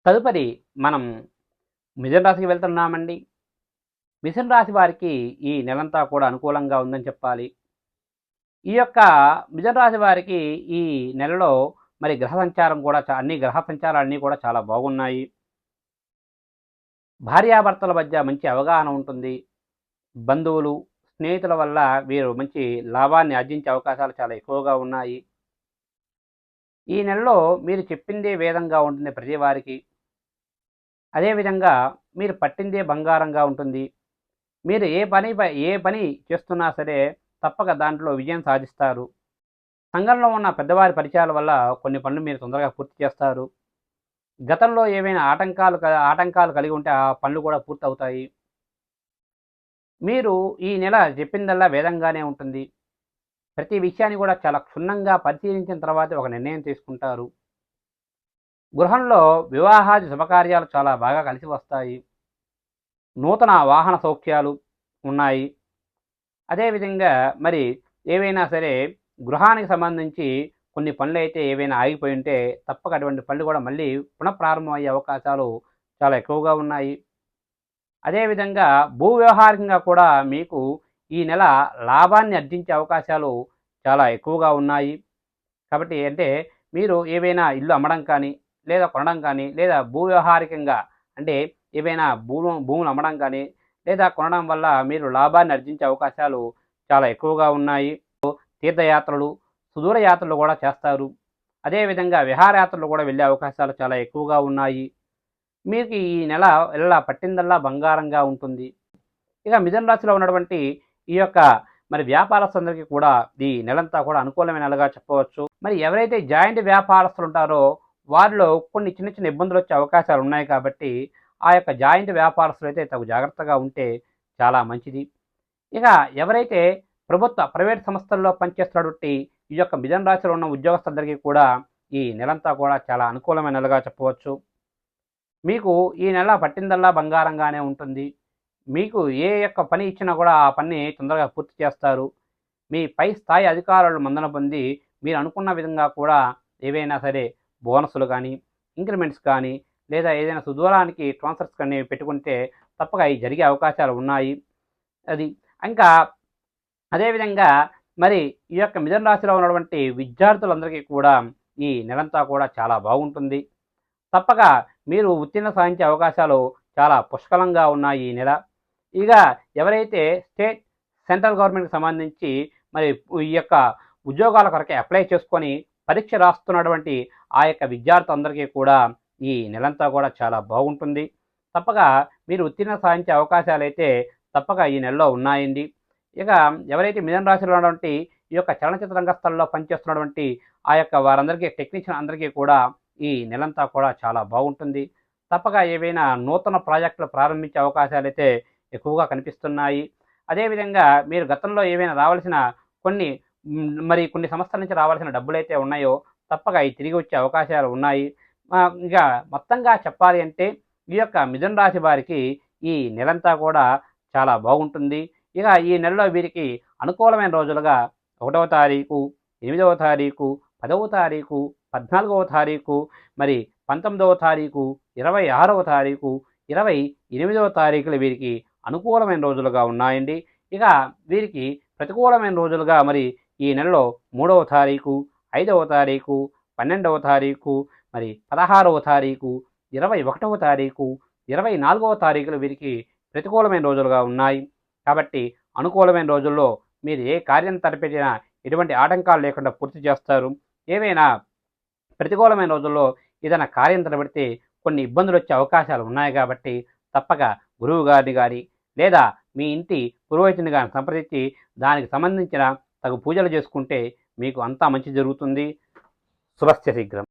తదుపరి మనం మిథున రాశికి వెళ్తున్నామండి. మిథున రాశి వారికి ఈ నెలంతా కూడా అనుకూలంగా ఉందని చెప్పాలి. ఈ యొక్క మిథున రాశి వారికి ఈ నెలలో మరి గ్రహ సంచారం కూడా అన్ని గ్రహ సంచారాలన్నీ కూడా చాలా బాగున్నాయి. భార్యాభర్తల మధ్య మంచి అవగాహన ఉంటుంది. బంధువులు, స్నేహితుల వల్ల వీరు మంచి లాభాన్ని ఆర్జించే అవకాశాలు చాలా ఎక్కువగా ఉన్నాయి. ఈ నెలలో మీరు చెప్పిందే వేదంగా ఉంటుంది ప్రతి వారికి. అదేవిధంగా మీరు పట్టిందే బంగారంగా ఉంటుంది. మీరు ఏ పని చేస్తున్నా సరే తప్పక దాంట్లో విజయం సాధిస్తారు. సంఘంలో ఉన్న పెద్దవారి పరిచయాల వల్ల కొన్ని పనులు మీరు తొందరగా పూర్తి చేస్తారు. గతంలో ఏవైనా ఆటంకాలు కలిగి ఉంటే ఆ పనులు కూడా పూర్తవుతాయి. మీరు ఈ నెల చెప్పిందల్లా వేదంగానే ఉంటుంది. ప్రతి విషయాన్ని కూడా చాలా క్షుణ్ణంగా పరిశీలించిన తర్వాతే ఒక నిర్ణయం తీసుకుంటారు. గృహంలో వివాహాది శుభకార్యాలు చాలా బాగా కలిసి వస్తాయి. నూతన వాహన సౌఖ్యాలు ఉన్నాయి. అదేవిధంగా మరి ఏవైనా సరే గృహానికి సంబంధించి కొన్ని పనులైతే ఏవైనా ఆగిపోయి ఉంటే తప్పక అటువంటి పనులు కూడా మళ్ళీ పునఃప్రారంభం అయ్యే అవకాశాలు చాలా ఎక్కువగా ఉన్నాయి. అదేవిధంగా భూ వ్యవహారికంగా కూడా మీకు ఈ నెల లాభాన్ని ఆర్జించే అవకాశాలు చాలా ఎక్కువగా ఉన్నాయి. కాబట్టి అంటే మీరు ఏవైనా ఇల్లు అమ్మడం కానీ, లేదా కొనడం కానీ, లేదా భూ వ్యవహారికంగా అంటే ఏవైనా భూములు అమ్మడం కానీ, లేదా కొనడం వల్ల మీరు లాభాన్ని ఆర్జించే అవకాశాలు చాలా ఎక్కువగా ఉన్నాయి. తీర్థయాత్రలు, సుదూర యాత్రలు కూడా చేస్తారు. అదేవిధంగా విహారయాత్రలు కూడా వెళ్ళే అవకాశాలు చాలా ఎక్కువగా ఉన్నాయి. మీకు ఈ నెల పట్టిందల్లా బంగారంగా ఉంటుంది. ఇక మిథున రాశిలో ఉన్నటువంటి ఈ యొక్క మరి వ్యాపారస్తులందరికీ కూడా ఈ నెలంతా కూడా అనుకూలమైన నెలగా చెప్పవచ్చు. మరి ఎవరైతే జాయింట్ వ్యాపారస్తులు ఉంటారో వారిలో కొన్ని చిన్న చిన్న ఇబ్బందులు వచ్చే అవకాశాలు ఉన్నాయి కాబట్టి ఆ యొక్క జాయింట్ వ్యాపారస్తులు అయితే తగు జాగ్రత్తగా ఉంటే చాలా మంచిది. ఇక ఎవరైతే ప్రైవేట్ సంస్థల్లో పనిచేస్తున్నటువంటి ఈ యొక్క మిథున రాశిలో ఉన్న ఉద్యోగస్తులందరికీ కూడా ఈ నెలంతా కూడా చాలా అనుకూలమైన నెలగా చెప్పవచ్చు. మీకు ఈ నెల పట్టిందల్లా బంగారంగానే ఉంటుంది. మీకు ఏ యొక్క పని ఇచ్చినా కూడా ఆ పని తొందరగా పూర్తి చేస్తారు. మీ పై స్థాయి అధికారులు మన్నన పొంది మీరు అనుకున్న విధంగా కూడా ఏవైనా సరే బోనస్లు కానీ, ఇంక్రిమెంట్స్ కానీ, లేదా ఏదైనా సుదూరానికి ట్రాన్స్ఫర్స్ కానీ పెట్టుకుంటే తప్పక అవి జరిగే అవకాశాలు ఉన్నాయి. అది ఇంకా అదేవిధంగా మరి ఈ యొక్క మిథున రాశిలో ఉన్నటువంటి విద్యార్థులందరికీ కూడా ఈ నెలంతా కూడా చాలా బాగుంటుంది. తప్పక మీరు ఉత్తీర్ణ సాధించే అవకాశాలు చాలా పుష్కలంగా ఉన్నాయి ఈ నెల. ఇక ఎవరైతే స్టేట్, సెంట్రల్ గవర్నమెంట్కి సంబంధించి మరి ఈ యొక్క ఉద్యోగాల కొరకే అప్లై చేసుకొని పరీక్ష రాస్తున్నటువంటి ఆ యొక్క విద్యార్థులందరికీ కూడా ఈ నెలంతా కూడా చాలా బాగుంటుంది. తప్పక మీరు ఉత్తీర్ణ సాధించే అవకాశాలు అయితే తప్పక ఈ నెలలో ఉన్నాయండి. ఇక ఎవరైతే మిథున రాశిలో ఉన్నటువంటి ఈ యొక్క చలనచిత్ర రంగస్థలంలో పనిచేస్తున్నటువంటి ఆ యొక్క వారందరికీ టెక్నీషియన్ అందరికీ కూడా ఈ నెలంతా కూడా చాలా బాగుంటుంది. తప్పక ఏవైనా నూతన ప్రాజెక్టులు ప్రారంభించే అవకాశాలు అయితే ఎక్కువగా కనిపిస్తున్నాయి. అదేవిధంగా మీరు గతంలో ఏవైనా రావాల్సిన కొన్ని సంస్థల నుంచి రావాల్సిన డబ్బులైతే ఉన్నాయో తప్పక అవి తిరిగి వచ్చే అవకాశాలు ఉన్నాయి. ఇక మొత్తంగా చెప్పాలి అంటే ఈ యొక్క మిథున రాశి వారికి ఈ నెలంతా కూడా చాలా బాగుంటుంది. ఇక ఈ నెలలో వీరికి అనుకూలమైన రోజులుగా 1వ తారీఖు, 8వ తారీఖు, 10వ తారీఖు, 14వ తారీఖు, మరి 19వ తారీఖు, 26వ తారీఖు, 28వ తారీఖులు వీరికి అనుకూలమైన రోజులుగా ఉన్నాయండి. ఇక వీరికి ప్రతికూలమైన రోజులుగా మరి ఈ నెలలో 3వ తారీఖు, 5వ తారీఖు, 12వ తారీఖు, మరి 16వ తారీఖు, 21వ తారీఖు, 24వ తారీఖులు వీరికి ప్రతికూలమైన రోజులుగా ఉన్నాయి. కాబట్టి అనుకూలమైన రోజుల్లో మీరు ఏ కార్యం తలపెట్టినా ఎటువంటి ఆటంకాలు లేకుండా పూర్తి చేస్తారు. ఏవైనా ప్రతికూలమైన రోజుల్లో ఏదైనా కార్యం తలపెడితే కొన్ని ఇబ్బందులు వచ్చే అవకాశాలు ఉన్నాయి కాబట్టి తప్పక గురువు గారిని కానీ లేదా మీ ఇంటి పురోహితుని కానీ సంప్రదించి దానికి సంబంధించిన తగు పూజలు చేసుకుంటే మీకు అంతా మంచి జరుగుతుంది. శుభస్య శీఘ్రం.